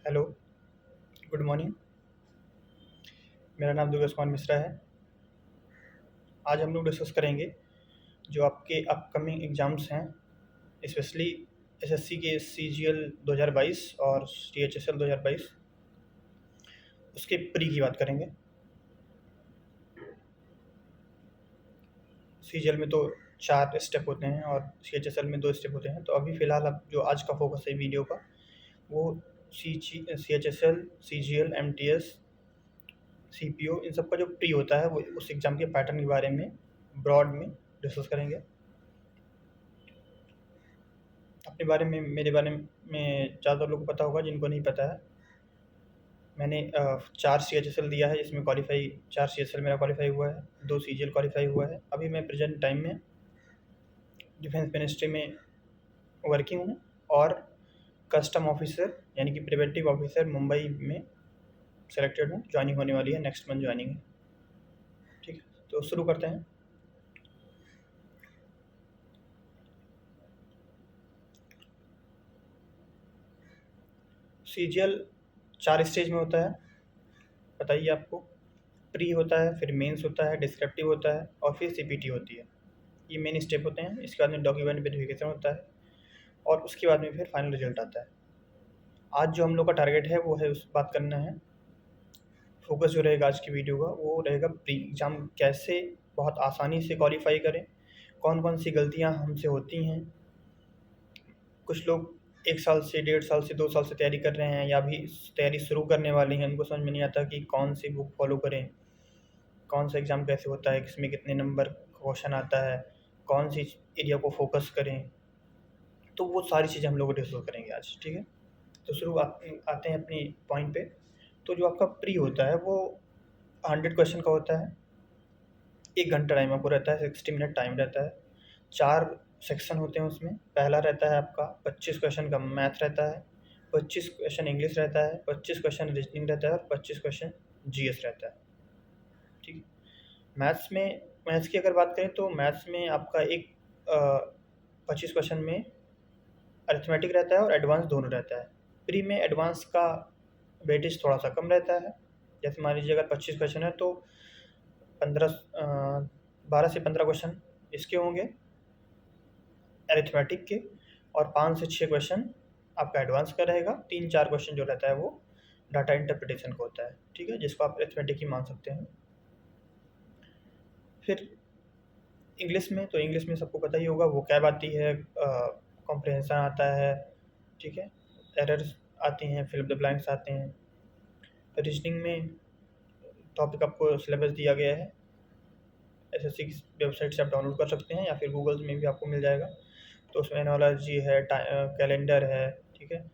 Hello, good morning. मेरा नाम दुर्गेश कुमार मिश्रा है। आज हम लोग डिस्कस करेंगे जो आपके अपकमिंग एग्ज़ाम्स हैं, स्पेशली एसएससी के सीजीएल 2022 और सीएचएसएल 2022, उसके प्री की बात करेंगे। सीजीएल में तो 4 स्टेप होते हैं और सीएचएसएल में 2 स्टेप होते हैं। तो अभी फ़िलहाल अब जो आज का फोकस है वीडियो का, वो सीएचएसएल, सीजीएल, एमटीएस, सीपीओ, इन सब का जो प्री होता है वो उस एग्ज़ाम के पैटर्न के बारे में ब्रॉड में डिस्कस करेंगे। अपने बारे में, मेरे बारे में ज़्यादा लोगों को पता होगा, जिनको नहीं पता है, मैंने 4 सीएचएसएल दिया है, जिसमें क्वालिफाई 4 सीएचएसएल मेरा क्वालिफाई हुआ है, 2 सीजीएल क्वालिफाई हुआ है। अभी मैं प्रेजेंट टाइम में डिफेंस मिनिस्ट्री में वर्किंग हूँ और कस्टम ऑफिसर यानी कि प्रिवेंटिव ऑफिसर मुंबई में सेलेक्टेड हूँ। ज्वाइनिंग होने वाली है, नेक्स्ट मंथ ज्वाइनिंग है। ठीक है, तो शुरू करते हैं। सीजीएल 4 स्टेज में होता है, बताइए आपको। प्री होता है, फिर मेंस होता है, डिस्क्रिप्टिव होता है और फिर सीपीटी होती है। ये मेन स्टेप होते हैं। इसके बाद में डॉक्यूमेंट वेरिफिकेशन होता है और उसके बाद में फिर फाइनल रिजल्ट आता है। आज जो हम लोग का टारगेट है वो है उस बात करना है। फोकस जो रहेगा आज की वीडियो का वो रहेगा प्री एग्ज़ाम कैसे बहुत आसानी से क्वालिफाई करें, कौन कौन सी गलतियां हमसे होती हैं। कुछ लोग 1 साल से, 1.5 साल से, 2 साल से तैयारी कर रहे हैं या अभी तैयारी शुरू करने वाले हैं, उनको समझ में नहीं आता कि कौन सी बुक फॉलो करें, कौन सा एग्ज़ाम कैसे होता है, किसमें कितने नंबर क्वेश्चन आता है, कौन सी एरिया को फोकस करें। तो वो सारी चीज़ें हम लोग डिस्कस करेंगे आज। ठीक है, तो शुरू आते हैं अपनी पॉइंट पे। तो जो आपका प्री होता है वो 100 क्वेश्चन का होता है। 1 घंटा टाइम आपको रहता है, 60 मिनट टाइम रहता है। 4 सेक्शन होते हैं उसमें। पहला रहता है आपका 25 क्वेश्चन का मैथ रहता है, 25 क्वेश्चन इंग्लिश रहता है, 25 क्वेश्चन रीजनिंग रहता है और 25 क्वेश्चन जीएस रहता है। ठीक है, मैथ्स की अगर बात करें तो मैथ्स में आपका एक 25 क्वेश्चन में अरिथमेटिक रहता है और एडवांस दोनों रहता है। प्री में एडवांस का वेटेज थोड़ा सा कम रहता है। जैसे मान लीजिए अगर 25 क्वेश्चन है तो 12 से 15 क्वेश्चन इसके होंगे अरिथमेटिक के और 5 से 6 क्वेश्चन आपका एडवांस का रहेगा। 3-4 क्वेश्चन जो रहता है वो डाटा इंटरप्रिटेशन का होता है। ठीक है, जिसको आप अरिथमेटिक ही मान सकते हैं। फिर इंग्लिश में, तो इंग्लिश में सबको पता ही होगा, वो कैब आती है, कॉम्प्रिहेंशन आता है। ठीक है, एरर्स आती हैं, फिल द ब्लैंक्स आते हैं। रीजनिंग में टॉपिक आपको सिलेबस दिया गया है, एसएससी की वेबसाइट से आप डाउनलोड कर सकते हैं या फिर गूगल में भी आपको मिल जाएगा। तो उसमें एनोलॉजी है, कैलेंडर है, ठीक है,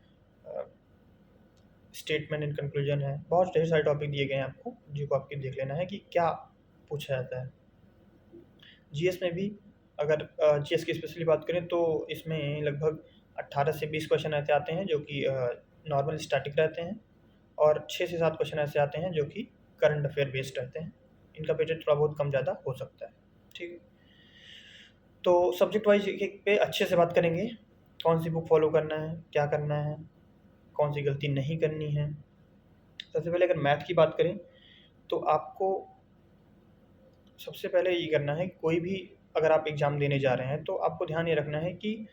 स्टेटमेंट एंड कंक्लूजन है, बहुत ढेर सारे टॉपिक दिए गए हैं आपको, जिनको आपको देख लेना है कि क्या पूछा जाता है। जीएस में भी अगर जीएस की स्पेशली बात करें तो इसमें लगभग 18 से 20 क्वेश्चन ऐसे आते हैं जो कि नॉर्मल स्टैटिक रहते हैं और 6 से 7 क्वेश्चन ऐसे आते हैं जो कि करंट अफेयर बेस्ड रहते हैं। इनका वेटेज थोड़ा बहुत कम ज़्यादा हो सकता है। ठीक है, तो सब्जेक्ट वाइज एक पे अच्छे से बात करेंगे, कौन सी बुक फॉलो करना है, क्या करना है, कौन सी गलती नहीं करनी है। सबसे पहले अगर मैथ की बात करें तो आपको सबसे पहले ये करना है, कोई भी अगर आप एग्ज़ाम देने जा रहे हैं तो आपको ध्यान ये रखना है कि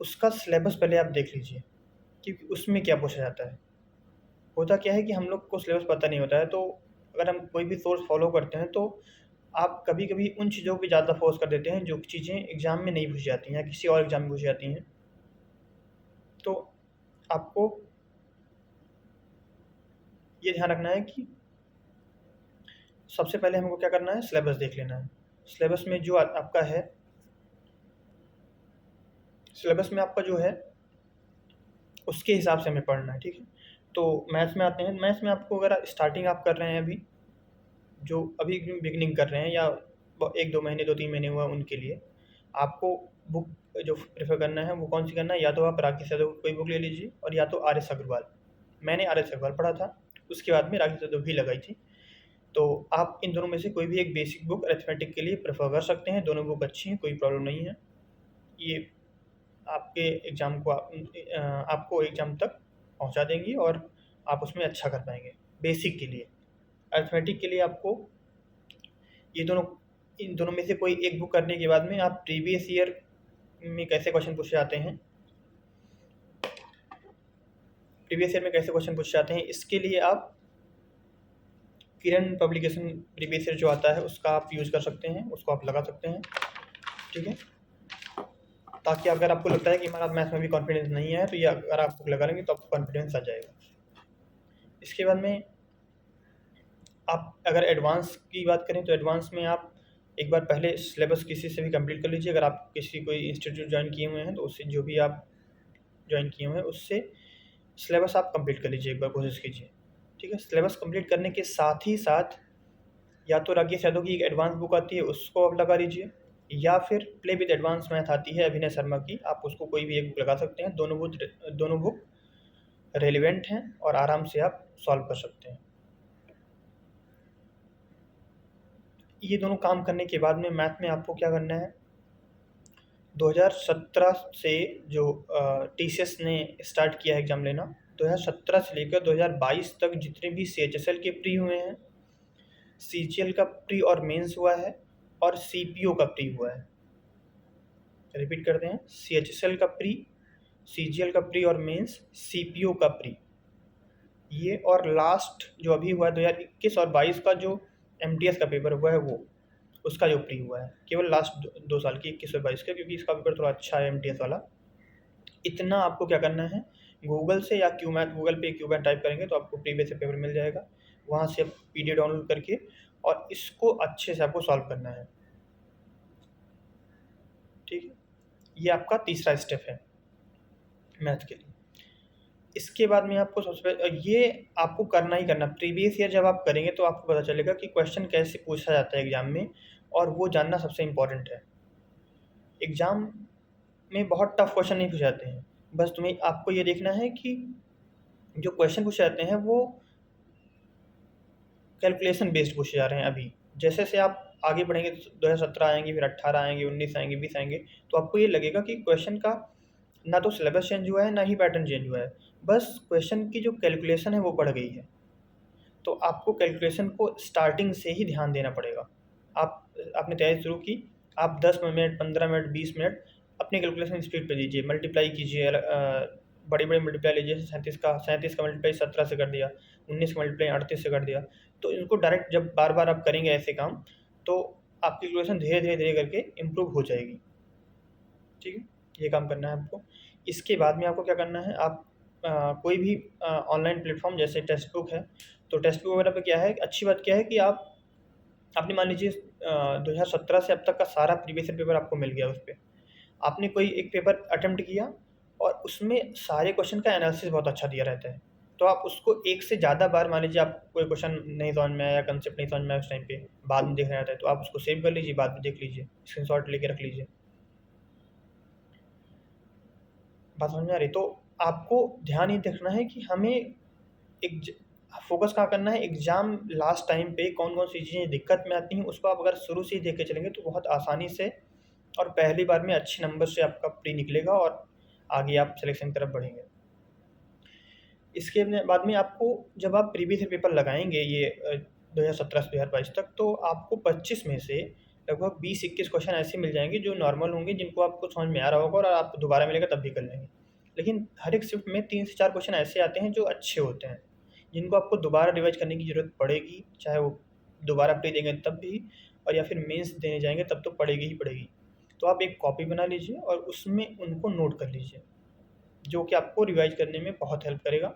उसका सिलेबस पहले आप देख लीजिए कि उसमें क्या पूछा जाता है। होता क्या है कि हम लोग को सिलेबस पता नहीं होता है, तो अगर हम कोई भी सोर्स फॉलो करते हैं तो आप कभी-कभी उन चीज़ों पे ज़्यादा फोकस कर देते हैं जो चीज़ें एग्ज़ाम में नहीं पूछी जाती हैं या किसी और एग्ज़ाम में पूछी जाती हैं। तो आपको ये ध्यान रखना है कि सबसे पहले हमको क्या करना है, सिलेबस देख लेना है। सिलेबस में जो आपका है, सिलेबस में आपका जो है उसके हिसाब से हमें पढ़ना है। ठीक है, तो मैथ्स में आते हैं। मैथ्स में आपको अगर स्टार्टिंग आप कर रहे हैं, अभी जो अभी बिगिनिंग कर रहे हैं या 1-2 महीने, 2-3 महीने हुआ, उनके लिए आपको बुक जो प्रेफर करना है वो कौन सी करना है, या तो आप राकेश यादव की कोई बुक ले लीजिए और या तो आर एस अग्रवाल। मैंने आर एस अग्रवाल पढ़ा था, उसके बाद में राकेश यादव भी लगाई थी। तो आप इन दोनों में से कोई भी एक बेसिक बुक अरिथमेटिक के लिए प्रेफर कर सकते हैं। दोनों बुक अच्छी हैं, कोई प्रॉब्लम नहीं है। ये आपके एग्ज़ाम को आपको एग्ज़ाम तक पहुंचा देंगी और आप उसमें अच्छा कर पाएंगे। बेसिक के लिए, अरिथमेटिक के लिए आपको ये दोनों, इन दोनों में से कोई एक बुक करने के बाद में आप प्रीवियस ईयर में कैसे क्वेश्चन पूछे जाते हैं, इसके लिए आप किरण पब्लिकेशन प्रीवियस ईयर जो आता है उसका आप यूज़ कर सकते हैं, उसको आप लगा सकते हैं। ठीक है, ताकि अगर आपको लगता है कि हमारा मैथ्स में भी कॉन्फिडेंस नहीं है तो ये अगर आप बुक लगा लेंगे तो आपको कॉन्फिडेंस आ जाएगा। इसके बाद में आप अगर एडवांस की बात करें तो एडवांस में आप एक बार पहले सिलेबस किसी से भी कंप्लीट कर लीजिए। अगर आप किसी कोई इंस्टीट्यूट ज्वाइन किए हुए हैं तो उससे, जो भी आप ज्वाइन किए हुए हैं उससे सिलेबस आप कंप्लीट कर लीजिए, एक बार कोशिश कीजिए। ठीक है, सिलेबस कंप्लीट करने के साथ ही साथ या तो राकेश यादव की एक एडवांस बुक आती है उसको आप लगा लीजिए, या फिर प्ले विद एडवांस मैथ आती है अभिनय शर्मा की, आप उसको कोई भी एक बुक लगा सकते हैं। दोनों बुक रेलिवेंट हैं और आराम से आप सॉल्व कर सकते हैं। ये दोनों काम करने के बाद में मैथ में आपको क्या करना है, 2017 से जो टीसीएस ने स्टार्ट किया है एग्ज़ाम लेना, 2017 से लेकर 2022 तक जितने भी सीएचएसएल के प्री हुए हैं, सीजीएल का प्री और मेंस हुआ है, और सीपीओ का प्री हुआ है। रिपीट करते हैं, सीएचएसएल का प्री, सीजीएल का प्री और मेंस, सीपीओ का प्री, ये, और लास्ट जो अभी हुआ है 2021 और 22 का जो एमटीएस का पेपर हुआ है वो, उसका जो प्री हुआ है केवल लास्ट 2 साल की 21 और 22 का, क्योंकि इसका पेपर थोड़ा अच्छा है एमटीएस वाला। इतना आपको क्या करना है, गूगल से या गूगल पे क्यूमैथ टाइप करेंगे तो आपको प्रीवियस पेपर मिल जाएगा, वहाँ से आप पीडीएफ डाउनलोड करके और इसको अच्छे से आपको सॉल्व करना है। ठीक है, ये आपका तीसरा स्टेप है मैथ के लिए। इसके बाद में आपको सबसे पहले ये आपको करना ही करना, प्रीवियस ईयर जब आप करेंगे तो आपको पता चलेगा कि क्वेश्चन कैसे पूछा जाता है एग्ज़ाम में, और वो जानना सबसे इम्पॉर्टेंट है। एग्ज़ाम में बहुत टफ क्वेश्चन नहीं पूछे जाते हैं, बस तुम्हें आपको ये देखना है कि जो क्वेश्चन पूछे जाते हैं वो कैलकुलेशन बेस्ड पूछे जा रहे हैं। अभी जैसे से आप आगे बढ़ेंगे तो 2017 आएंगे, फिर 18 आएंगे, 19 आएंगे, 20 आएंगे, तो आपको ये लगेगा कि क्वेश्चन का ना तो सिलेबस चेंज हुआ है ना ही पैटर्न चेंज हुआ है, बस क्वेश्चन की जो कैलकुलेशन है वो बढ़ गई है। तो आपको कैलकुलेशन को स्टार्टिंग से ही ध्यान देना पड़ेगा। आपने तैयारी शुरू की, आप 10 मिनट, 15 मिनट, 20 मिनट अपनी कैलकुलेशन स्पीड पे दीजिए, मल्टीप्लाई कीजिए, बड़े मल्टीप्लाई लीजिए। 37 का मल्टीप्लाई 17 से कर दिया, 19 का मल्टीप्लाई 38 से कर दिया। तो इनको डायरेक्ट जब बार बार आप करेंगे ऐसे काम, तो आपकी कैलकुलेशन धीरे धीरे धीरे करके इम्प्रूव हो जाएगी। ठीक है, ये काम करना है आपको। इसके बाद में आपको क्या करना है, आप कोई भी ऑनलाइन प्लेटफॉर्म जैसे टेक्स्ट बुक है, तो टेक्स्ट बुक वगैरह पे क्या है, अच्छी बात क्या है कि आपने मान लीजिए 2017 से अब तक का सारा प्रीवियस ईयर पेपर आपको मिल गया। उस पर आपने कोई एक पेपर अटेम्प्ट किया और उसमें सारे क्वेश्चन का एनालिसिस बहुत अच्छा दिया रहता है, तो आप उसको एक से ज़्यादा बार, मान लीजिए आप कोई क्वेश्चन नहीं समझ में आया, कंसेप्ट नहीं समझ में आया उस टाइम पे, बाद में देखना रहता है, तो आप उसको सेव कर लीजिए, बाद में देख लीजिए, स्क्रीनशॉट लेके रख लीजिए। बात समझ में आ रही? तो आपको ध्यान ये देखना है कि हमें एक फोकस कहाँ करना है, एग्ज़ाम लास्ट टाइम पे कौन कौन सी चीज़ें दिक्कत में आती हैं उसको आप अगर शुरू से ही देख के चलेंगे तो बहुत आसानी से और पहली बार में अच्छे नंबर से आपका प्री निकलेगा और आगे आप सिलेक्शन की तरफ बढ़ेंगे। इसके बाद में आपको, जब आप प्रीवियस ईयर पेपर लगाएंगे ये 2017 से 2022 तक, तो आपको 25 में से लगभग 20-21 क्वेश्चन ऐसे मिल जाएंगे जो नॉर्मल होंगे, जिनको आपको समझ में आ रहा होगा और आप दोबारा मिलेगा तब भी कर लेंगे। लेकिन हर एक शिफ्ट में 3 से 4 क्वेश्चन ऐसे आते हैं जो अच्छे होते हैं, जिनको आपको दोबारा रिवाइज करने की ज़रूरत पड़ेगी, चाहे वो दोबारा प्री देंगे तब भी, और या फिर मेंस देने जाएंगे तब तो पड़ेगी ही पड़ेगी। तो आप एक कॉपी बना लीजिए और उसमें उनको नोट कर लीजिए, जो कि आपको रिवाइज करने में बहुत हेल्प करेगा।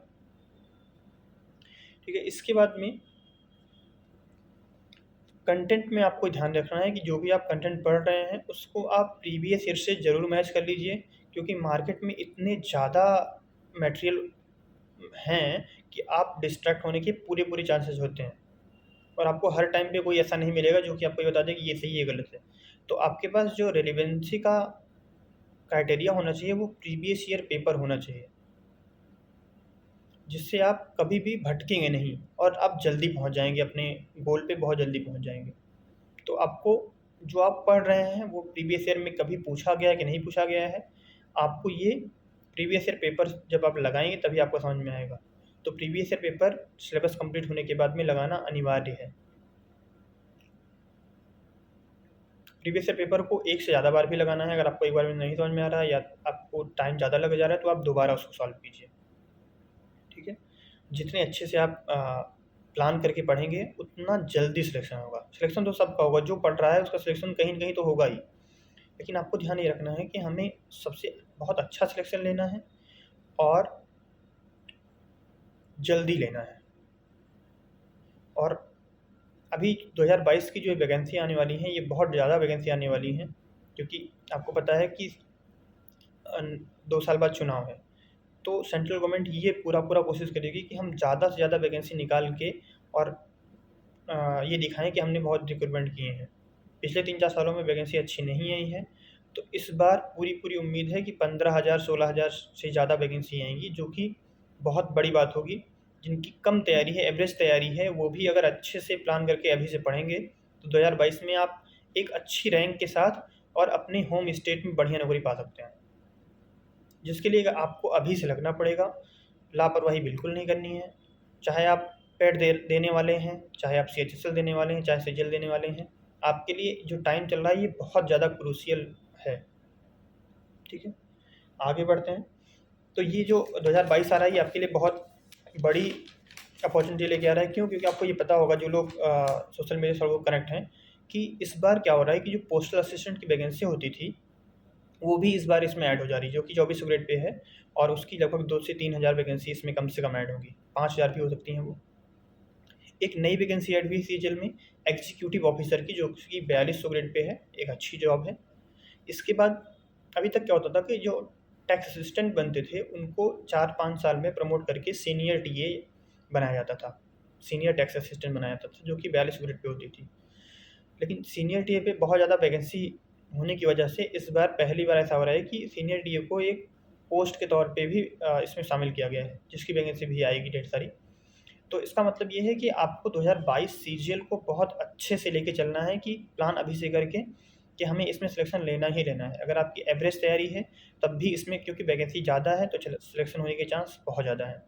ठीक है, इसके बाद में कंटेंट में आपको ध्यान रखना है कि जो भी आप कंटेंट पढ़ रहे हैं उसको आप प्रीवियस ईयर से ज़रूर मैच कर लीजिए, क्योंकि मार्केट में इतने ज़्यादा मटेरियल हैं कि आप डिस्ट्रैक्ट होने के पूरे चांसेस होते हैं, और आपको हर टाइम पे कोई ऐसा नहीं मिलेगा जो कि आपको ये बता दे कि ये सही है गलत है। तो आपके पास जो रेलिवेंसी का क्राइटेरिया होना चाहिए वो प्रीवियस ईयर पेपर होना चाहिए, जिससे आप कभी भी भटकेंगे नहीं और आप जल्दी पहुंच जाएंगे अपने गोल पे, बहुत जल्दी पहुंच जाएंगे। तो आपको जो आप पढ़ रहे हैं वो प्रीवियस ईयर में कभी पूछा गया है कि नहीं पूछा गया है, आपको ये प्रीवियस ईयर पेपर जब आप लगाएंगे तभी आपको समझ में आएगा। तो previous year paper syllabus complete होने के बाद में लगाना अनिवार्य है। प्रीवियस ईयर पेपर को एक से ज़्यादा बार भी लगाना है। अगर आपको एक बार में नहीं समझ में आ रहा है या आपको टाइम ज़्यादा लग जा रहा है तो आप दोबारा उसको सॉल्व कीजिए, ठीक है। जितने अच्छे से आप प्लान करके पढ़ेंगे उतना जल्दी सिलेक्शन होगा। सिलेक्शन तो सबका होगा, जो पढ़ रहा है उसका सिलेक्शन कहीं न कहीं तो होगा ही। लेकिन आपको ध्यान ये रखना है कि हमें सबसे बहुत अच्छा सिलेक्शन लेना है और जल्दी लेना है। और अभी 2022 की जो वैकेंसी आने वाली हैं, ये बहुत ज़्यादा वैकेंसी आने वाली हैं, क्योंकि आपको पता है कि 2 साल बाद चुनाव है। तो सेंट्रल गवर्नमेंट ये पूरा कोशिश करेगी कि हम ज़्यादा से ज़्यादा वैकेंसी निकाल के और ये दिखाएँ कि हमने बहुत रिक्रूटमेंट किए हैं। पिछले 3-4 सालों में वैकेंसी अच्छी नहीं आई है, तो इस बार पूरी उम्मीद है कि 15,000 16,000 से ज़्यादा वैकेंसी आएँगी, जो कि बहुत बड़ी बात होगी। जिनकी कम तैयारी है, एवरेज तैयारी है, वो भी अगर अच्छे से प्लान करके अभी से पढ़ेंगे, तो 2022 में आप एक अच्छी रैंक के साथ और अपने होम स्टेट में बढ़िया नौकरी पा सकते हैं। जिसके लिए आपको अभी से लगना पड़ेगा, लापरवाही बिल्कुल नहीं करनी है। चाहे आप पेट देने वाले हैं, चाहे आप सीएचएसएल देने वाले हैं, चाहे सीजीएल देने वाले हैं, आपके लिए जो टाइम चल रहा है ये बहुत ज़्यादा क्रूशियल है, ठीक है। आगे बढ़ते हैं। तो ये जो 2022 आ रहा है ये आपके लिए बहुत बड़ी अपॉर्चुनिटी लेके आ रहा है। क्यों? क्योंकि आपको ये पता होगा, जो लोग सोशल मीडिया से लोग कनेक्ट हैं, कि इस बार क्या हो रहा है कि जो पोस्टल असिस्टेंट की वैकेंसी होती थी, वो भी इस बार इसमें ऐड हो जा रही है, जो कि 24 ग्रेड पे है। और उसकी लगभग 2 से 3 हज़ार वैकेंसी इसमें कम से कम ऐड होगी, 5,000 भी हो सकती हैं वो। एक नई वैकेंसी ऐड हुई सीजीएल में, एग्जीक्यूटिव ऑफिसर की, जो कि 4200 ग्रेड पे है, एक अच्छी जॉब है। इसके बाद अभी तक क्या होता था कि जो टैक्स असिस्टेंट बनते थे उनको 4-5 साल में प्रमोट करके सीनियर टीए बनाया जाता था, सीनियर टैक्स असिस्टेंट बनाया जाता था, जो कि 42 ग्रेड पे होती थी। लेकिन सीनियर टीए पे बहुत ज़्यादा वैकेंसी होने की वजह से इस बार पहली बार ऐसा हो रहा है कि सीनियर टीए को एक पोस्ट के तौर पे भी इसमें शामिल किया गया है, जिसकी वैकेंसी भी आएगी ढेर सारी। तो इसका मतलब ये है कि आपको 2022 सीजीएल को बहुत अच्छे से लेके चलना है, कि प्लान अभी से करके कि हमें इसमें सिलेक्शन लेना ही लेना है। अगर आपकी एवरेज तैयारी है तब भी इसमें, क्योंकि वैकेंसी ज़्यादा है, तो सिलेक्शन होने के चांस बहुत ज़्यादा हैं।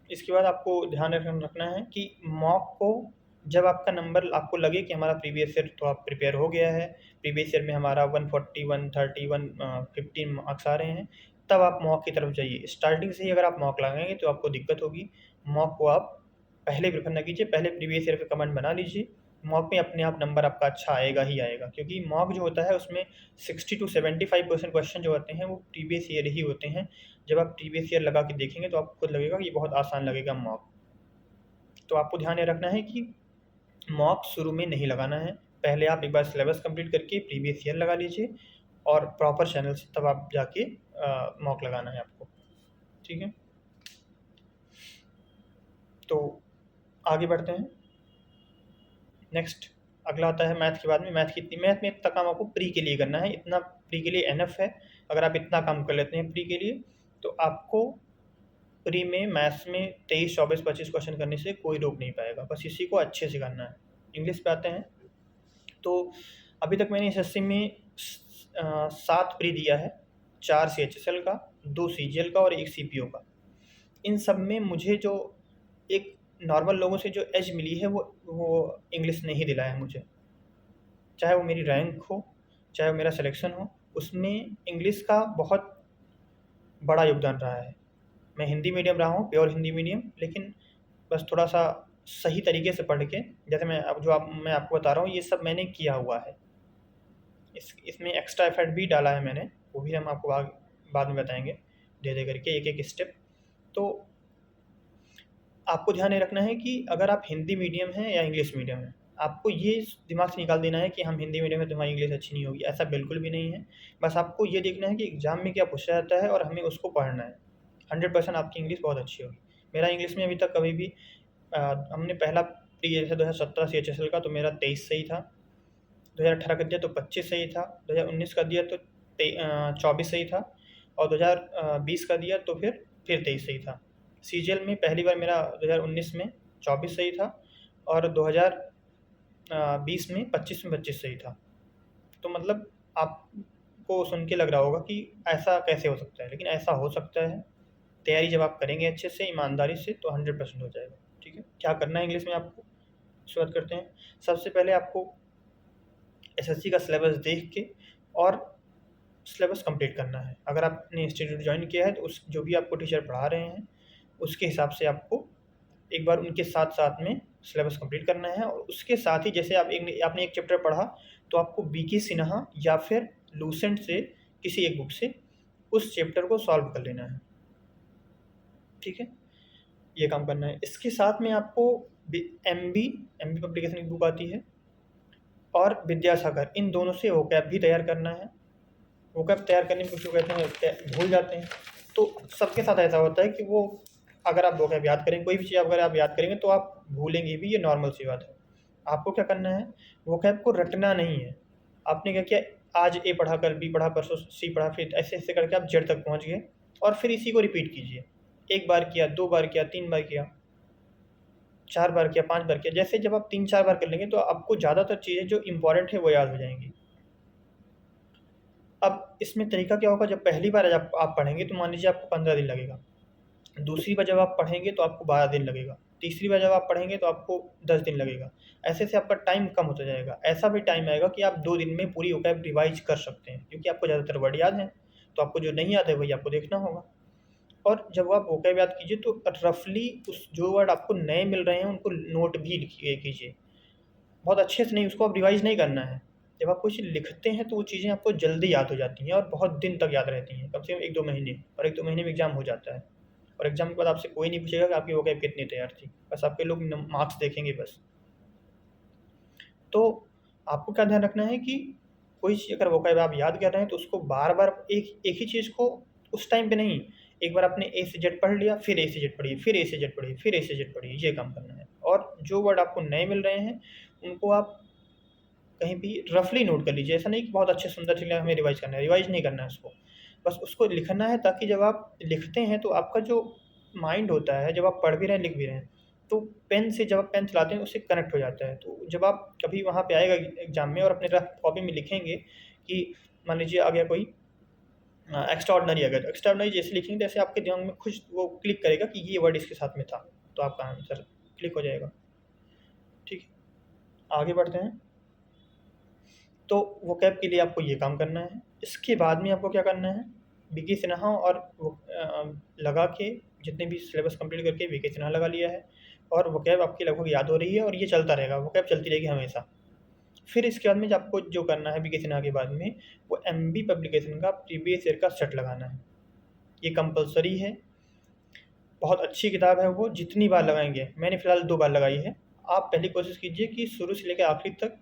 इसके बाद आपको ध्यान रखना है कि मॉक को, जब आपका नंबर आपको लगे कि हमारा प्रीवियस ईयर तो आप प्रिपेयर हो गया है, प्रीवियस ईयर में हमारा 140 130 115 मार्क्स आ रहे हैं, तब आप मॉक की तरफ जाइए। स्टार्टिंग से ही अगर आप मॉक लगाएंगे तो आपको दिक्कत होगी। मॉक को आप पहले प्रेफर ना कीजिए, पहले प्रीवियस ईयर का कमेंट बना लीजिए। मॉक में अपने आप नंबर आपका अच्छा आएगा ही आएगा, क्योंकि मॉक जो होता है उसमें 60 to 75% क्वेश्चन जो होते हैं वो प्रीवियस ईयर ही होते हैं। जब आप प्रीवियस ईयर लगा के देखेंगे तो आपको खुद लगेगा कि ये बहुत आसान लगेगा मॉक। तो आपको ध्यान ये रखना है कि मॉक शुरू में नहीं लगाना है। पहले आप एक बार सिलेबस कंप्लीट करके प्रीवियस ईयर लगा लीजिए और प्रॉपर चैनल से तब आप जाके मॉक लगाना है आपको, ठीक है। तो आगे बढ़ते हैं। नेक्स्ट अगला आता है मैथ के बाद में। मैथ में इतना काम आपको प्री के लिए करना है, इतना प्री के लिए एनफ है। अगर आप इतना काम कर लेते हैं प्री के लिए, तो आपको प्री में मैथ्स में 23 24 25 क्वेश्चन करने से कोई रोक नहीं पाएगा। बस इसी को अच्छे से करना है। इंग्लिश पे आते हैं। तो अभी तक मैंने एसएससी में 7 प्री दिया है, 4 सीएचएसएल का, 2 सीजीएल का और 1 सीपीओ का। इन सब में मुझे जो एक नॉर्मल लोगों से जो एज मिली है वो इंग्लिश ने ही दिलाया है मुझे। चाहे वो मेरी रैंक हो, चाहे वो मेरा सिलेक्शन हो, उसमें इंग्लिश का बहुत बड़ा योगदान रहा है। मैं हिंदी मीडियम रहा हूँ, प्योर हिंदी मीडियम, लेकिन बस थोड़ा-सा सही तरीके से पढ़ के, जैसे मैं आपको बता रहा हूँ, ये सब मैंने किया हुआ है। इसमें एक्स्ट्रा एफर्ट भी डाला है मैंने, वो भी हम आपको बाद में बताएँगे, धीरे-धीरे करके एक-एक स्टेप। तो आपको ध्यान ये रखना है कि अगर आप हिंदी मीडियम हैं या इंग्लिश मीडियम हैं, आपको ये दिमाग से निकाल देना है कि हम हिंदी मीडियम में तो हमारी इंग्लिश अच्छी नहीं होगी, ऐसा बिल्कुल भी नहीं है। बस आपको ये देखना है कि एग्ज़ाम में क्या पूछा जाता है और हमें उसको पढ़ना है। 100% आपकी इंग्लिश बहुत अच्छी होगी। मेरा इंग्लिश में अभी तक कभी भी हमने पहला प्री जैसे 2017 सीएचएसएल का, तो मेरा 23 सही था, 2018 का दिया तो 25 सही था, 2019 का दिया तो 24 सही था, और 2020 का दिया तो फिर 23 सही था। सीजीएल में पहली बार मेरा 2019 में 24 सही था, और 20 में 25 सही था। तो मतलब आपको सुन के लग रहा होगा कि ऐसा कैसे हो सकता है, लेकिन ऐसा हो सकता है। तैयारी जब आप करेंगे अच्छे से, ईमानदारी से, तो 100% हो जाएगा। ठीक है, क्या करना है इंग्लिश में आपको, शुरुआत करते हैं। सबसे पहले आपको एसएससी का सिलेबस देख के और सिलेबस कंप्लीट करना है। अगर आपने इंस्टीट्यूट ज्वाइन किया है तो उस जो भी आपको टीचर पढ़ा रहे हैं उसके हिसाब से आपको एक बार उनके साथ साथ में सिलेबस कंप्लीट करना है। और उसके साथ ही जैसे आपने एक चैप्टर पढ़ा तो आपको बीके सिन्हा या फिर लूसेंट से किसी एक बुक से उस चैप्टर को सॉल्व कर लेना है। ठीक है, ये काम करना है। इसके साथ में आपको एमबी पब्लिकेशन की बुक आती है और विद्यासागर, इन दोनों से वोकैब भी तैयार करना है। वोकैब तैयार करने में कुछ लोग कहते हैं भूल जाते हैं, तो सबके साथ ऐसा होता है कि वो अगर आप वोकैब याद करेंगे, कोई भी चीज़ अगर आप याद करेंगे तो आप भूलेंगे भी, ये नॉर्मल सी बात है। आपको क्या करना है, वोकैब को रटना नहीं है। आपने क्या किया, आज ए पढ़ा, कल बी पढ़ा, परसों सी पढ़ा, फिर ऐसे ऐसे करके आप जेड तक पहुँच गए और फिर इसी को रिपीट कीजिए। 1 बार किया, 2 बार किया, 3 बार किया, 4 बार किया, 5 बार किया। जैसे जब आप 3-4 बार कर लेंगे तो आपको ज़्यादातर चीज़ें जो इम्पोर्टेंट है वो याद हो जाएँगी। अब इसमें तरीका क्या होगा, जब पहली बार जब आप पढ़ेंगे तो मान लीजिए आपको 15 दिन लगेगा। दूसरी बार जब आप पढ़ेंगे तो आपको 12 दिन लगेगा। तीसरी बार जब आप पढ़ेंगे तो आपको 10 दिन लगेगा। ऐसे-ऐसे आपका टाइम कम होता जाएगा। ऐसा भी टाइम आएगा कि आप 2 दिन में पूरी वोकैब रिवाइज़ कर सकते हैं, क्योंकि आपको ज़्यादातर वर्ड याद हैं। तो आपको जो नहीं याद है वही आपको देखना होगा। और जब आप वोकैब याद कीजिए तो रफ़ली उस जो वर्ड आपको नए मिल रहे हैं उनको नोट भी लिखिए कीजिए। बहुत अच्छे से नहीं, उसको आप रिवाइज़ नहीं करना है। जब आप कोई चीज़ लिखते हैं तो वो चीज़ें आपको जल्दी याद हो जाती हैं और बहुत दिन तक याद रहती हैं, कम से कम 1-2 महीने, और 1-2 महीने में एग्ज़ाम हो जाता है। और एग्ज़ाम के बाद आपसे कोई नहीं पूछेगा कि आपकी वोकैब कितनी तैयार थी, बस आपके लोग मार्क्स देखेंगे बस। तो आपको क्या ध्यान रखना है कि कोई चीज़ अगर वोकैब आप याद कर रहे हैं तो उसको बार-बार एक एक ही चीज़ को उस टाइम पे नहीं, एक बार आपने ए से जेड पढ़ लिया, फिर ए से जेड पढ़िए, फिर ए से जेड पढ़िए, फिर ए से जेड पढ़िए, ये काम करना है। और जो वर्ड आपको नए मिल रहे हैं, उनको आप कहीं भी रफ़ली नोट कर लीजिए। ऐसा नहीं कि बहुत अच्छे सुंदर से हमें रिवाइज़ करना है, रिवाइज़ नहीं करना है उसको। बस उसको लिखना है ताकि जब आप लिखते हैं तो आपका जो माइंड होता है, जब आप पढ़ भी रहे हैं, लिख भी रहे हैं, तो पेन से जब आप पेन चलाते हैं उससे कनेक्ट हो जाता है। तो जब आप कभी वहाँ पे आएगा एग्ज़ाम में और अपने रफ कॉपी में लिखेंगे कि मान लीजिए आ गया कोई एक्स्ट्राऑर्डिनरी, अगर एक्स्ट्राऑर्डिनरी जैसे लिखेंगे तो ऐसे आपके दिमाग में खुश वो क्लिक करेगा कि ये वर्ड इसके साथ में था, तो आपका आंसर क्लिक हो जाएगा। ठीक है, आगे बढ़ते हैं। तो वोकैब के लिए आपको ये काम करना है। इसके बाद में आपको क्या करना है, वीके सिन्हा और वो लगा के जितने भी सिलेबस कंप्लीट करके वीके सिन्हा लगा लिया है और वोकैब आपकी लगभग याद हो रही है और ये चलता रहेगा, वोकैब चलती रहेगी हमेशा। फिर इसके बाद में जो आपको जो करना है वीके सिन्हा के बाद में, वो एमबी पब्लिकेशन का प्रीवियस ईयर का सेट लगाना है। ये कंपल्सरी है, बहुत अच्छी किताब है वो, जितनी बार लगाएँगे, मैंने फ़िलहाल 2 बार लगाई है। आप पहले कोशिश कीजिए कि शुरू से लेकर आखिर तक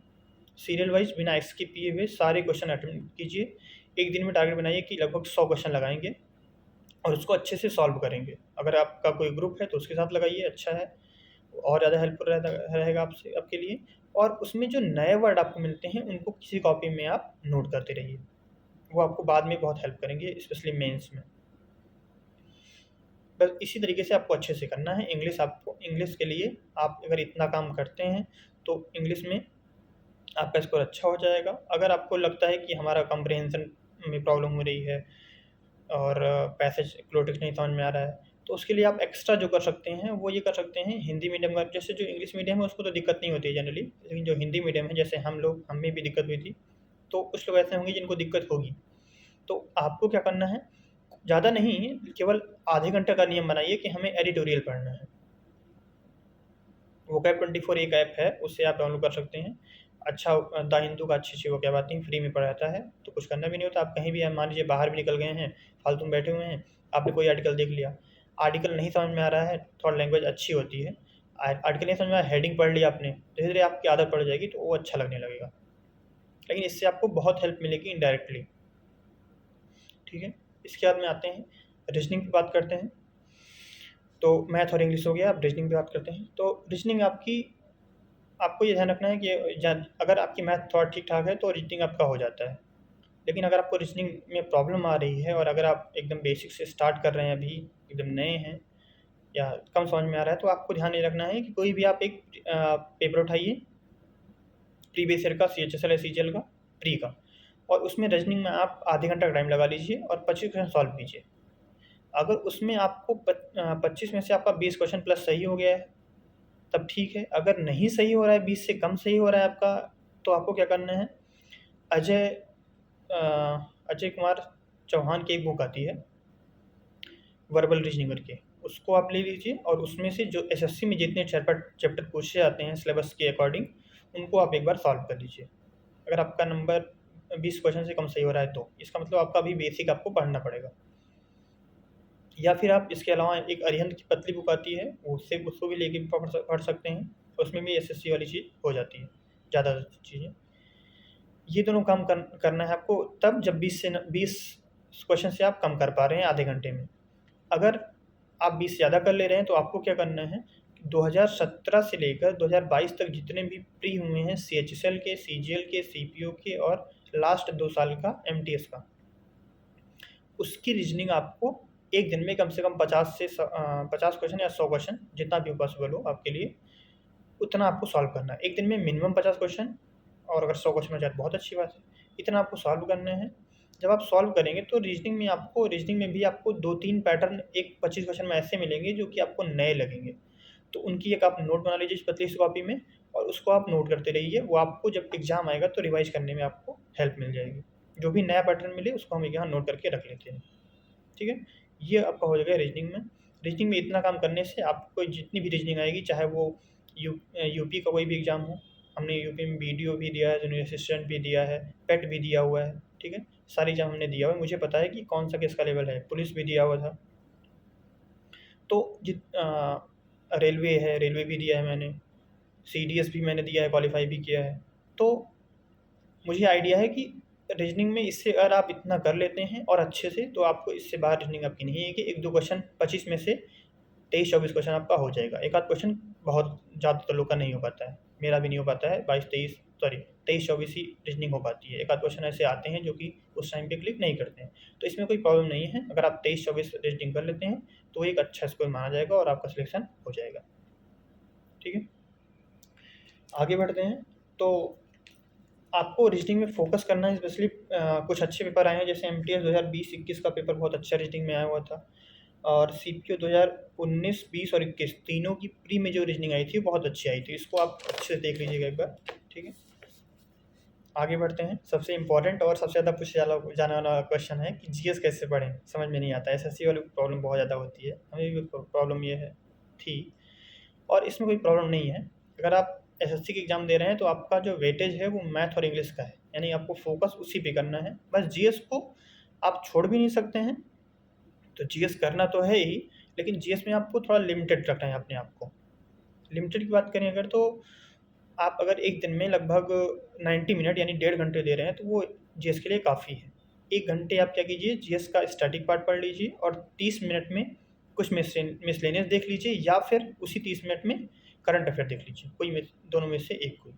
सीरियल वाइज़ बिना स्किप किए हुए सारे क्वेश्चन अटेम्प्ट कीजिए। एक दिन में टारगेट बनाइए कि लगभग 100 क्वेश्चन लगाएँगे और उसको अच्छे से सॉल्व करेंगे। अगर आपका कोई ग्रुप है तो उसके साथ लगाइए, अच्छा है, और ज़्यादा हेल्पफुल रहेगा आपसे आपके लिए। और उसमें जो नए वर्ड आपको मिलते हैं उनको किसी कॉपी में आप नोट करते रहिए, वो आपको बाद में बहुत हेल्प करेंगे, स्पेशली मेंस में। बस इसी तरीके से आपको अच्छे से करना है। इंग्लिश के लिए आप अगर इतना काम करते हैं तो इंग्लिश में आपका स्कोर अच्छा हो जाएगा। अगर आपको लगता है कि हमारा कम्प्रिहेंशन में प्रॉब्लम हो रही है और पैसेज क्लोटिक्स नहीं समझ में आ रहा है, तो उसके लिए आप एक्स्ट्रा जो कर सकते हैं वो ये कर सकते हैं, हिंदी मीडियम का, जैसे जो इंग्लिश मीडियम है उसको तो दिक्कत नहीं होती है जनरली, लेकिन जो हिंदी मीडियम है, जैसे हमें भी दिक्कत हुई थी, तो कुछ लोग ऐसे होंगे जिनको दिक्कत होगी। तो आपको क्या करना है, ज़्यादा नहीं, केवल आधे घंटे का नियम बनाइए कि हमें एडिटोरियल पढ़ना है। वोकैब 24 एक ऐप है, उससे आप डाउनलोड कर सकते हैं। अच्छा, द हिंदू का अच्छी-अच्छी वोकैब आती हैं, फ्री में पढ़ाता है, तो कुछ करना भी नहीं होता। आप कहीं भी हैं, मान लीजिए बाहर भी निकल गए हैं, फालतू में बैठे हुए हैं, आपने कोई आर्टिकल देख लिया, आर्टिकल नहीं समझ में आ रहा है, थोड़ा लैंग्वेज अच्छी होती है, आर्टिकल नहीं समझ में आया, हेडिंग पढ़ लिया आपने, धीरे-धीरे आपकी आदत पड़ जाएगी, तो वो अच्छा लगने लगेगा। लेकिन इससे आपको बहुत हेल्प मिलेगी इनडायरेक्टली। ठीक है? इसके बाद में आते हैं, रीज़निंग की बात करते हैं। तो मैथ और इंग्लिश हो गया, अब रीज़निंग की बात करते हैं। तो रीज़निंग आपको ये ध्यान रखना है कि अगर आपकी मैथ थोड़ा ठीक-ठाक है तो रीज़निंग आपका हो जाता है। लेकिन अगर आपको रीज़निंग में प्रॉब्लम आ रही है और अगर आप एकदम बेसिक से स्टार्ट कर रहे हैं, अभी एकदम नए हैं या कम समझ में आ रहा है, तो आपको ध्यान ये रखना है कि कोई भी आप एक पेपर उठाइए प्रीवियस ईयर का CHSL या CGL का प्री का, और उसमें रीजनिंग में आप आधे घंटा का टाइम लगा लीजिए और 25 क्वेश्चन सॉल्व कीजिए। अगर उसमें आपको 25 में से आपका 20 क्वेश्चन प्लस सही हो गया है तब ठीक है। अगर नहीं सही हो रहा है, 20 से कम सही हो रहा है आपका, तो आपको क्या करना है, अजय अजय कुमार चौहान की एक बुक आती है वर्बल रीजनिंग करके, उसको आप ले लीजिए और उसमें से जो SSC में जितने चैप्टर पूछे जाते हैं सिलेबस के अकॉर्डिंग, उनको आप एक बार सॉल्व कर लीजिए। अगर आपका नंबर 20 क्वेश्चन से कम सही हो रहा है तो इसका मतलब आपका अभी बेसिक आपको पढ़ना पड़ेगा। या फिर आप इसके अलावा एक अरिहंत की पतली बुक आती है, उसको भी लेके पढ़ सकते हैं, उसमें भी SSC वाली चीज़ हो जाती है, ज़्यादा चीज़ें। ये दोनों काम करना है आपको तब जब 20 क्वेश्चन से आप कम कर पा रहे हैं आधे घंटे में। अगर आप 20 ज़्यादा कर ले रहे हैं तो आपको क्या करना है, 2017 से लेकर 2022 तक जितने भी प्री हुए हैं CHSL के, CGL के, CPO के और लास्ट 2 साल का MTS का, उसकी रीजनिंग आपको एक दिन में कम से कम 50 क्वेश्चन या 100 क्वेश्चन जितना भी पॉसिबल हो आपके लिए, उतना आपको सॉल्व करना है। एक दिन में मिनिमम 50 क्वेश्चन, और अगर 100 क्वेश्चन हो जाए तो बहुत अच्छी बात है। इतना आपको सॉल्व करना है। जब आप सॉल्व करेंगे तो रीजनिंग में भी आपको 2-3 पैटर्न एक 25 क्वेश्चन में ऐसे मिलेंगे जो कि आपको नए लगेंगे। तो उनकी एक आप नोट बना लीजिए पतली सी कॉपी में, और उसको आप नोट करते रहिए। वो आपको जब एग्ज़ाम आएगा तो रिवाइज़ करने में आपको हेल्प मिल जाएगी। जो भी नया पैटर्न मिले उसको हम यहाँ नोट करके रख लेते हैं, ठीक है? ये आपका हो जाएगा रीजनिंग में। रीजनिंग में इतना काम करने से आपको जितनी भी रीजनिंग आएगी, चाहे वो यूपी का कोई भी एग्ज़ाम हो, हमने यूपी में BDO भी दिया है, जूनियर असिस्टेंट भी दिया है, पेट भी दिया हुआ है, ठीक है? सारी एग्ज़ाम हमने दिया हुआ है, मुझे पता है कि कौन सा किसका लेवल है, पुलिस भी दिया हुआ था। तो रेलवे है, रेलवे भी दिया है मैंने, CDS भी मैंने दिया है, क्वालीफाई भी किया है। तो मुझे आइडिया है कि रीजनिंग में इससे अगर आप इतना कर लेते हैं और अच्छे से, तो आपको इससे बाहर रीजनिंग आपकी नहीं है कि 1-2 क्वेश्चन 25 में से 23-24 क्वेश्चन आपका हो जाएगा। एक आध क्वेश्चन बहुत ज़्यादातर लोग का नहीं हो पाता है, मेरा भी नहीं हो पाता है। 23-24 ही रीजनिंग हो पाती है। एक आध क्वेश्चन ऐसे आते हैं जो कि उस टाइम पे क्लिक नहीं करते हैं, तो इसमें कोई प्रॉब्लम नहीं है। अगर आप 23-24 रीजनिंग कर लेते हैं तो एक अच्छा स्कोर माना जाएगा और आपका सिलेक्शन हो जाएगा, ठीक है? आगे बढ़ते हैं। तो आपको रीजनिंग में फोकस करना है स्पेशली। कुछ अच्छे पेपर आए हैं, जैसे MTS 2020-21 का पेपर बहुत अच्छा रीजनिंग में आया हुआ था, और CPO 2019, 20 और 21 तीनों की प्री में जो रीजनिंग आई थी बहुत अच्छी आई थी। इसको आप अच्छे से देख लीजिएगा एक बार, ठीक है? आगे बढ़ते हैं। सबसे इम्पोर्टेंट और सबसे ज़्यादा पूछा जाने वाला क्वेश्चन है कि GS कैसे पढ़ें, समझ में नहीं आता है। SSC वाली प्रॉब्लम बहुत ज़्यादा होती है, हमें भी प्रॉब्लम ये है थी, और इसमें कोई प्रॉब्लम नहीं है। अगर आप SSC की एग्ज़ाम दे रहे हैं तो आपका जो वेटेज है वो मैथ और इंग्लिश का है, यानी आपको फोकस उसी पे करना है। बस GS को आप छोड़ भी नहीं सकते हैं, तो GS करना तो है ही, लेकिन GS में आपको थोड़ा लिमिटेड रखना है अपने आप को। लिमिटेड की बात करें अगर, तो आप अगर एक दिन में लगभग 90 मिनट यानी 1.5 घंटे दे रहे हैं तो वो GS के लिए काफ़ी है। 1 घंटे आप क्या कीजिए, GS का स्टैटिक पार्ट पढ़ लीजिए और 30 मिनट में कुछ मिसलेनियस देख लीजिए, या फिर उसी 30 मिनट में करंट अफेयर देख लीजिए, दोनों में से एक कोई।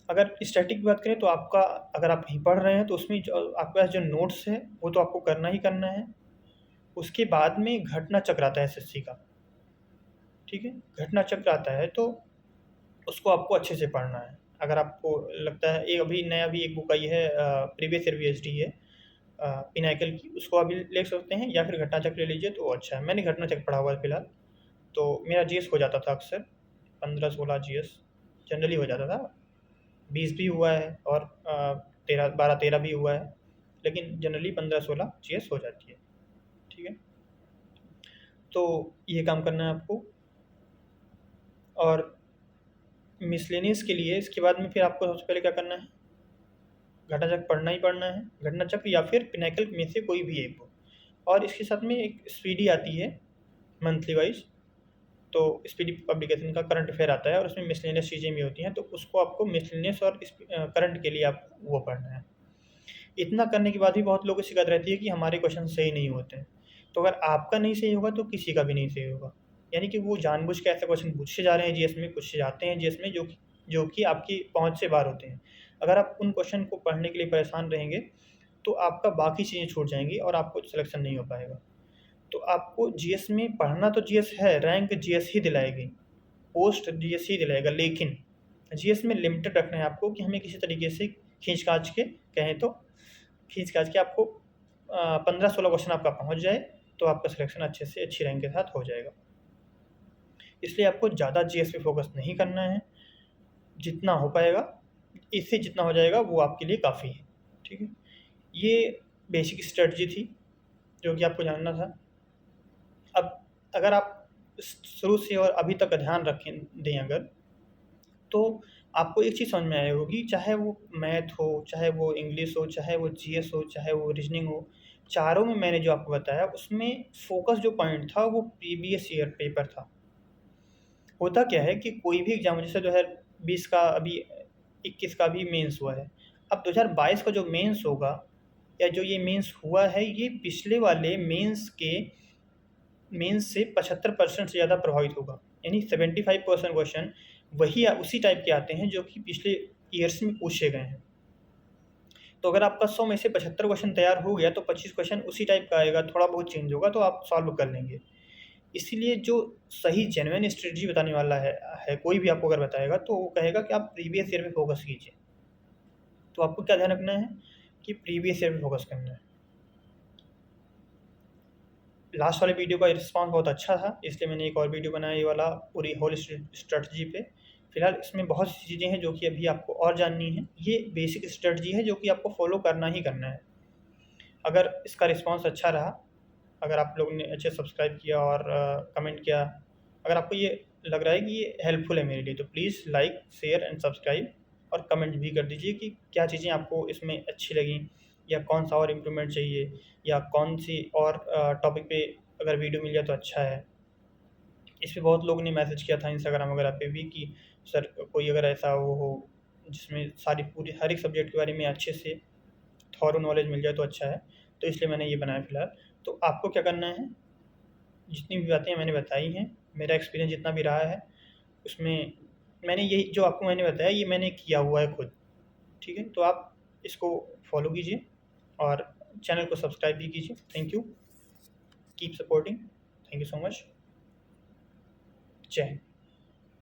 अगर स्टैटिक की बात करें तो आपका, अगर आप कहीं पढ़ रहे हैं तो उसमें जो आपके पास जो नोट्स है वो तो आपको करना ही करना है। उसके बाद में घटना चक्र आता है SSC का, ठीक है? घटना चक्र आता है तो उसको आपको अच्छे से पढ़ना है। अगर आपको लगता है, एक अभी नया भी एक बुक आई है, प्रीवियस ईयर VSD है, पिनाकल की, उसको अभी ले सकते हैं, या फिर घटना चक्र ले लीजिए तो अच्छा है। मैंने घटना चक्र पढ़ा हुआ है फिलहाल, तो मेरा GS हो जाता था अक्सर 15-16 GS जनरली हो जाता था। 20 भी हुआ है और 12-13 भी हुआ है, लेकिन जनरली 15-16 GS हो जाती है, ठीक है? तो ये काम करना है आपको। और मिसलेनियस के लिए इसके बाद में फिर आपको सबसे पहले क्या करना है, घटना चक्र पढ़ना ही पढ़ना है। घटना चक्र या फिर पिनाकल में से कोई भी एक हो, और इसके साथ में एक स्पीडी आती है मंथली वाइज, तो स्पीडी पब्लिकेशन का करंट अफेयर आता है और उसमें मिसलेनियस चीज़ें भी होती हैं, तो उसको आपको मिसलेनियस और करंट के लिए आपको वो पढ़ना है। इतना करने के बाद भी बहुत लोगों को शिकायत रहती है कि हमारे क्वेश्चन सही नहीं होते हैं। तो अगर आपका नहीं सही होगा तो किसी का भी नहीं सही होगा, यानी कि वो जानबूझ के ऐसे क्वेश्चन पूछे जा रहे हैं GS में, पूछे जाते हैं GS में, जो कि आपकी पहुँच से बाहर होते हैं। अगर आप उन क्वेश्चन को पढ़ने के लिए परेशान रहेंगे तो आपका बाकी चीज़ें छूट जाएँगी और आपको सिलेक्शन नहीं हो पाएगा। तो आपको GS में पढ़ना तो GS है, रैंक GS ही दिलाएगी, पोस्ट GS ही दिलाएगा, लेकिन जीएस में लिमिटेड रखना है आपको कि हमें किसी तरीके से खींच-खाच के कहें तो खींच-खाच के आपको 15-16 क्वेश्चन आपका पहुँच जाए, तो आपका सिलेक्शन अच्छे से अच्छी रैंक के साथ हो जाएगा। इसलिए आपको ज़्यादा जीएस पे फ़ोकस नहीं करना है, जितना हो पाएगा, इससे जितना हो जाएगा वो आपके लिए काफ़ी है, ठीक है? ये बेसिक स्ट्रैटेजी थी, जो कि आपको जानना था। अब अगर आप शुरू से और अभी तक का ध्यान रखें दें अगर, तो आपको एक चीज़ समझ में आई होगी, चाहे वो मैथ हो, चाहे वो इंग्लिश हो, चाहे वो जीएस हो, चाहे वो रीजनिंग हो, चारों में मैंने जो आपको बताया उसमें फ़ोकस जो पॉइंट था वो प्रीवियस ईयर पेपर था। होता क्या है कि कोई भी एग्ज़ाम जैसे 2020 का अभी 21 का भी मेंस हुआ है। अब 2022 का जो मेंस होगा या जो ये मेंस हुआ है, ये पिछले वाले मेंस से 75% से ज़्यादा प्रभावित होगा। यानी 75% क्वेश्चन वही उसी टाइप के आते हैं जो कि पिछले ईयर्स में पूछे गए हैं। तो अगर आपका 100 में से 75 क्वेश्चन तैयार हो गया तो 25 क्वेश्चन उसी टाइप का आएगा, थोड़ा बहुत चेंज होगा तो आप सॉल्व कर लेंगे। इसीलिए जो सही जेन्युइन स्ट्रेटजी बताने वाला है कोई भी आपको अगर बताएगा तो वो कहेगा कि आप प्रीवियस ईयर पे फ़ोकस कीजिए। तो आपको क्या ध्यान रखना है कि प्रीवियस ईयर पे फ़ोकस करना है। लास्ट वाले वीडियो का रिस्पॉन्स बहुत अच्छा था, इसलिए मैंने एक और वीडियो बनाया ये वाला पूरी होल स्ट्रेटजी पे। फिलहाल इसमें बहुत सी चीज़ें हैं जो कि अभी आपको और जाननी है। ये बेसिक स्ट्रेटजी है जो कि आपको फॉलो करना ही करना है। अगर इसका रिस्पॉन्स अच्छा रहा, अगर आप लोगों ने अच्छे सब्सक्राइब किया और कमेंट किया, अगर आपको ये लग रहा है कि ये हेल्पफुल है मेरे लिए, तो please like, share and subscribe और कमेंट भी कर दीजिए कि क्या चीज़ें आपको इसमें अच्छी लगीं या कौन-सा और इम्प्रूवमेंट चाहिए या कौन-सी और टॉपिक पे अगर वीडियो मिल जाए तो अच्छा है। इस पे बहुत लोगों ने मैसेज किया था इंस्टाग्राम वगैरह पे भी कि सर कोई अगर ऐसा वो हो जिसमें सारी पूरी हर एक सब्जेक्ट के बारे में अच्छे से थॉरो नॉलेज मिल जाए तो अच्छा है। तो इसलिए मैंने ये बनाया फ़िलहाल। तो आपको क्या करना है, जितनी भी बातें मैंने बताई हैं, मेरा एक्सपीरियंस जितना भी रहा है, उसमें मैंने यही जो आपको मैंने बताया ये मैंने किया हुआ है खुद, ठीक है? तो आप इसको फ़ॉलो कीजिए और चैनल को सब्सक्राइब भी कीजिए। Thank you, keep supporting, thank you so much. जय हिंद।